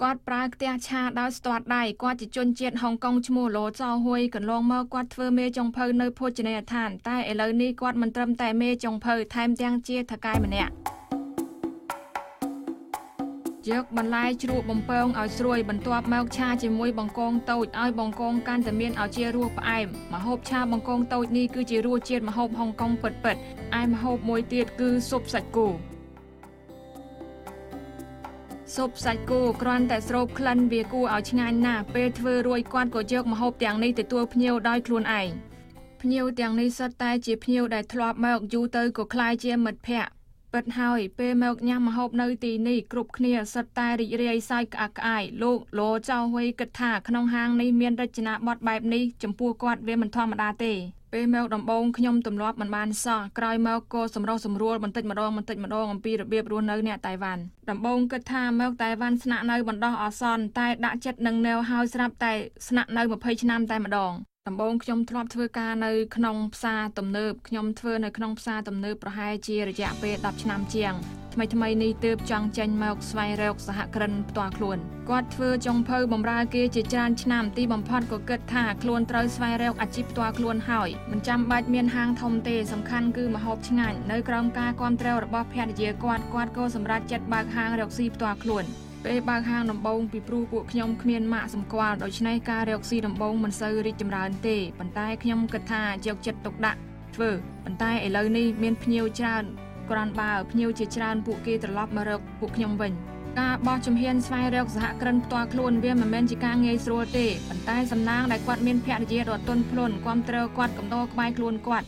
គាត់ប្រើខ្ទះឆាដោយស្ទាត់ដៃគាត់ជាជនជាតិហុងកុងឈ្មោះឡូចោហ៊ុយកន្លងមកគាត់ធ្វើមេចុងភៅនៅភោជនីយដ្ឋានតែឥឡូវនេះគាត់មិនត្រឹមតែមេចុងភៅថែមទាំងជាថកែម្នាក់យកបន្លែជ្រក់បំពងឲ្យស្រួយបន្ទាប់មកឆាជាមួយបង្កងតូចឲ្យបង្កងកាន់តែមានឲ្យជារសផ្អែមម្ហូបឆាបង្កងតូចនេះគឺជារសជាតិម្ហូបហុងកុងពិតៗឯម្ហូបមួយទៀតគឺស៊ុបសាច់គោស៊ុបសាច់គោគ្រាន់តែស្រូបក្លិនវាគួរឲ្យឆ្ងាញ់ណាស់ពេលធ្វើរួចគាត់ក៏យកម្ហូបទាំងនេះទទួលភ្ញៀវដោយខ្លួនឯងភ្ញៀវទាំងនេះសុទ្ធតែជាភ្ញៀវដែលធ្លាប់មកយូរទៅក៏ក្លាយជាមិត្តភក្តិពិតហើយពេលមកញ៉ាំម្ហូបនៅទីនេះគ្រប់គ្នាសុទ្ធតែរីករាយសើចក្អាកក្អាយលោកឡូចៅហ៊ុយគិតថាក្នុងហាងនេះមានរចនាបថបែបនេះចំពោះគាត់វាមិនធម្មតាទេពេលមកដំបូងខ្ញុំទម្លាប់មិនបានសោះក្រោយមកក៏សម្រុះសម្រួលបន្តិចម្ដងអំពីរបៀបរស់នៅអ្នកតៃវ៉ាន់ដំបូងគិតថាមកតៃវ៉ាន់ស្នាក់នៅបណ្ដោះអាសន្នតែដាក់ចិត្តនឹងនៅហើយស្រាប់តែស្នាក់នៅ20ឆ្នាំតែម្ដងដំបូងខ្ញុំធ្លាប់ធ្វើការនៅក្នុងផ្សារទំនើបខ្ញុំធ្វើនៅក្នុងផ្សារទំនើបប្រហែលជារយៈពេល10ឆ្នាំជាងថ្មីនេះទើបចង់ចេញមកស្វែងរកសហគ្រិនផ្ទាល់ខ្លួនគាត់ធ្វើចុងភៅបម្រើគេជាច្រើនឆ្នាំទីបំផុតក៏គិតថាខ្លួនត្រូវស្វែងរកអាជីពផ្ទាល់ខ្លួនហើយមិនចាំបាច់មានហាងធំទេសំខាន់គឺម្ហូបឆ្ងាញ់នៅក្រោមការគាំទ្ររបស់ភរិយាគាត់ក៏សម្រេចចិត្តបើកហាងរកស៊ីផ្ទាល់ខ្លួនពេលបើកហាងដំបូងពីព្រោះពួកខ្ញុំគ្មានម៉ាកសម្គាល់ដូច្នេះការរកស៊ីដំបូងមិនសូវរីកចម្រើនទេប៉ុន្តែខ្ញុំគិតថាយកចិត្តទុកដាក់ធ្វើប៉ុន្តែឥឡូវនេះមានភ្ញៀវច្រើនគ្រាន់បើភ្ញៀវជាច្រើនពួកគេត្រឡប់មករកពួកខ្ញុំវិញការបោះជំហានស្វែងរកសហគ្រិនផ្ទាល់ខ្លួនវាមិនមែនជាការងាយស្រួលទេប៉ុន្តែសំណាងដែលគាត់មានភរិយាដ៏ទន់ភ្លន់គាំទ្រគាត់កំដរក្បែរខ្លួនគាត់